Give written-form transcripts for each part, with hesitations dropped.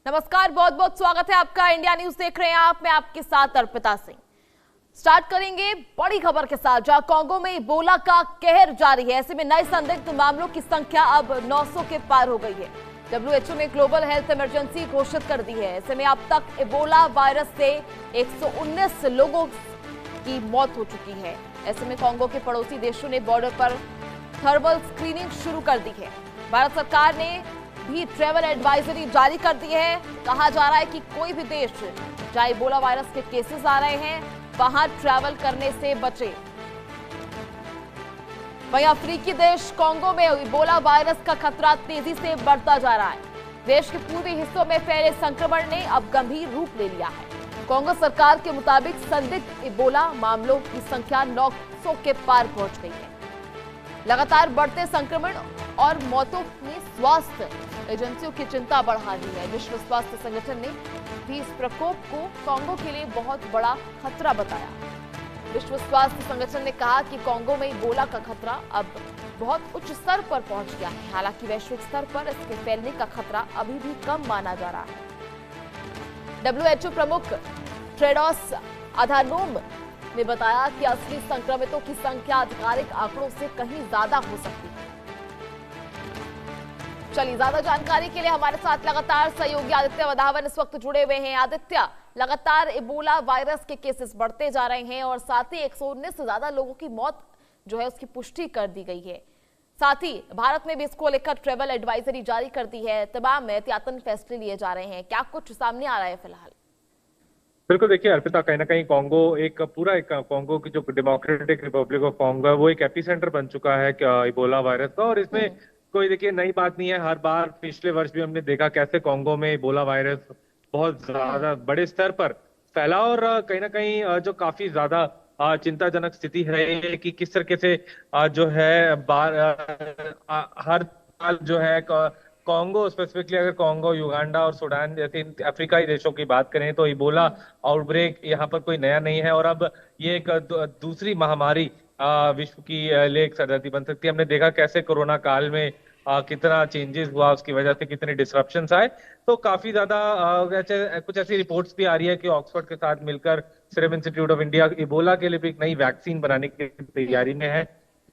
नमस्कार, बहुत बहुत स्वागत है आपका। इंडिया न्यूज देख रहे हैं आप, मैं आपके साथ अर्पिता सिंह। स्टार्ट करेंगे बड़ी खबर के साथ, जहां कांगो में इबोला का कहर जारी है। ऐसे में नए संदिग्ध मामलों की संख्या अब 900 के पार हो गई है। WHO ने ग्लोबल हेल्थ इमरजेंसी घोषित कर दी है। ऐसे में अब तक इबोला वायरस से 119 लोगों की मौत हो चुकी है। ऐसे में कांगो के पड़ोसी देशों ने बॉर्डर पर थर्मल स्क्रीनिंग शुरू कर दी है। भारत सरकार ने भी ट्रैवल एडवाइजरी जारी कर दी है। कहा जा रहा है कि कोई भी देश जहां इबोला वायरस के केसेस आ रहे हैं वहां ट्रैवल करने से बचे। वहीं अफ्रीकी देश कांगो में इबोला वायरस का खतरा तेजी से बढ़ता जा रहा है। देश के पूर्वी हिस्सों में फैले संक्रमण ने अब गंभीर रूप ले लिया है। कांगो सरकार के मुताबिक संदिग्ध इबोला मामलों की संख्या 900 के पार पहुंच गई है। लगातार बढ़ते संक्रमण और मौतों ने स्वास्थ्य एजेंसियों की चिंता बढ़ा दी है। विश्व स्वास्थ्य संगठन ने भी इस प्रकोप को कांगो के लिए बहुत बड़ा खतरा बताया। विश्व स्वास्थ्य संगठन ने कहा कि कांगो में इबोला का खतरा अब बहुत उच्च स्तर पर पहुंच गया है। हालांकि वैश्विक स्तर पर इसके फैलने का खतरा अभी भी कम माना जा रहा है। WHO प्रमुख टेड्रोस अधानोम ने बताया कि असली संक्रमितों की संख्या आधिकारिक आंकड़ों से कहीं ज्यादा हो सकती है। चलिए, ज्यादा जानकारी के लिए हमारे साथ लगातार सहयोगी आदित्य वधावन इस वक्त जुड़े हुए हैं। आदित्य, लगातार इबोला वायरस के केसेस बढ़ते जा रहे हैं और साथ ही 119 से ज्यादा लोगों की मौत जो है उसकी पुष्टि कर दी गई है। साथ ही भारत में भी इसको लेकर ट्रैवल एडवाइजरी जारी कर दी है। तमाम एहतियातन फैसले लिए जा रहे हैं। क्या कुछ सामने आ रहा है फिलहाल? बिल्कुल, देखिए अर्पिता, कहीं ना कहीं कांगो एक कांगो की जो डेमोक्रेटिक रिपब्लिक ऑफ कांगो है वो एक एपिसेंटर बन चुका है इबोला वायरस का। और इसमें कोई देखिए नई बात नहीं है। हर बार पिछले वर्ष भी हमने देखा कैसे कांगो में इबोला वायरस बहुत ज्यादा बड़े स्तर पर फैला। और कहीं ना कहीं जो काफी ज्यादा चिंताजनक स्थिति है कि किस तरीके से जो है हर साल जो है कांगो, स्पेसिफिकली अगर कांगो, युगांडा और सूडान जैसे इन अफ्रीकाई देशों की बात करें तो इबोला आउटब्रेक यहाँ पर कोई नया नहीं है। और अब ये एक दूसरी महामारी विश्व की लिए एक सरदर्दी बन सकती है। हमने देखा कैसे कोरोना काल में कितना चेंजेस हुआ, उसकी वजह से कितने डिसरप्शंस आए। तो काफी ज्यादा कुछ ऐसी रिपोर्ट्स भी आ रही है कि ऑक्सफोर्ड के साथ मिलकर serum institute of India Ebola के लिए भी एक नई वैक्सीन बनाने की तैयारी में है।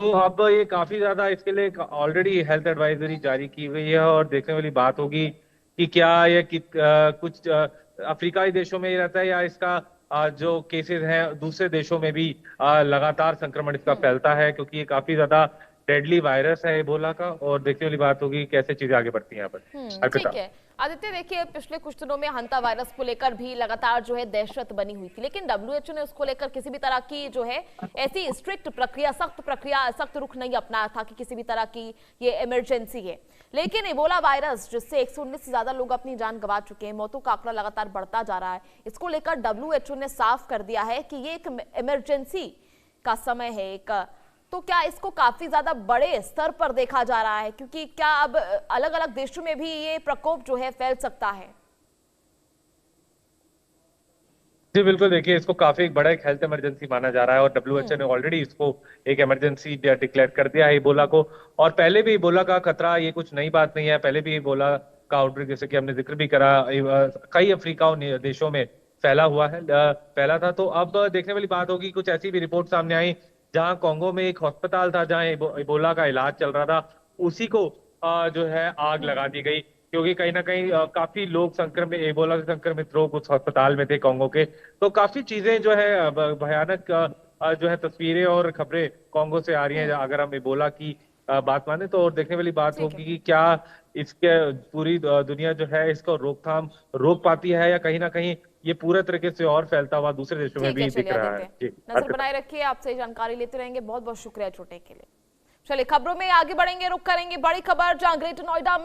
तो अब ये काफी ज्यादा इसके लिए ऑलरेडी हेल्थ एडवाइजरी जारी की गई है। और देखने वाली बात होगी कि क्या ये कुछ अफ्रीकाई देशों में ही रहता है या इसका जो केसेस हैं दूसरे देशों में भी लगातार संक्रमण इसका फैलता है, क्योंकि ये काफी ज्यादा डेडली वायरस है इबोला का। और देखने वाली बात होगी कैसे चीजें आगे बढ़ती हैं यहाँ पर। ठीक है आदित्य, देखिए पिछले कुछ दिनों में हंता वायरस को लेकर भी लगातार जो है दहशत बनी हुई थी, लेकिन WHO ने उसको लेकर किसी भी तरह की जो है ऐसी स्ट्रिक्ट प्रक्रिया, सख्त रुख नहीं अपनाया था कि किसी भी तरह की ये इमरजेंसी है। लेकिन इबोला वायरस जिससे 119 से ज्यादा लोग अपनी जान गंवा चुके हैं, मौतों का आंकड़ा लगातार बढ़ता जा रहा है, इसको लेकर WHO ने साफ कर दिया है कि ये एक इमरजेंसी का समय है। तो क्या इसको काफी ज्यादा बड़े स्तर पर देखा जा रहा है, क्योंकि क्या अब अलग अलग देशों में भी ये प्रकोप जो है फैल सकता है? जी बिल्कुल, देखिए इसको काफी बड़ा एक हेल्थ इमरजेंसी माना जा रहा है। और WHO ने ऑलरेडी इसको एक इमरजेंसी डिक्लेयर कर दिया है इबोला को। और पहले भी इबोला का खतरा, ये कुछ नई बात नहीं है, पहले भी इबोला का आउटब्रेक जैसे कि हमने जिक्र भी करा कई अफ्रीका देशों में फैला था। तो अब देखने वाली बात होगी, कुछ ऐसी भी रिपोर्ट सामने आई जहां कांगो में एक अस्पताल था जहां इबोला का इलाज चल रहा था, उसी को जो है आग लगा दी गई, क्योंकि कहीं ना कहीं काफी लोग संक्रमित, इबोला से संक्रमित लोग उस अस्पताल में थे कांगो के। तो काफी चीजें जो है भयानक जो है तस्वीरें और खबरें कांगो से आ रही हैं अगर हम इबोला की बात माने तो। और देखने वाली बात होगी कि क्या इसके पूरी दुनिया जो है इसको रोक पाती है या कहीं ना कहीं ये पूरे तरीके से और फैलता हुआ दूसरे देशों में भी दिख रहा है। नजर बनाए रखिए, आपसे जानकारी लेते रहेंगे। बहुत बहुत शुक्रिया छोटे के लिए। चलिए खबरों में आगे बढ़ेंगे, रुक करेंगे बड़ी खबर जहां ग्रेटर नोएडा में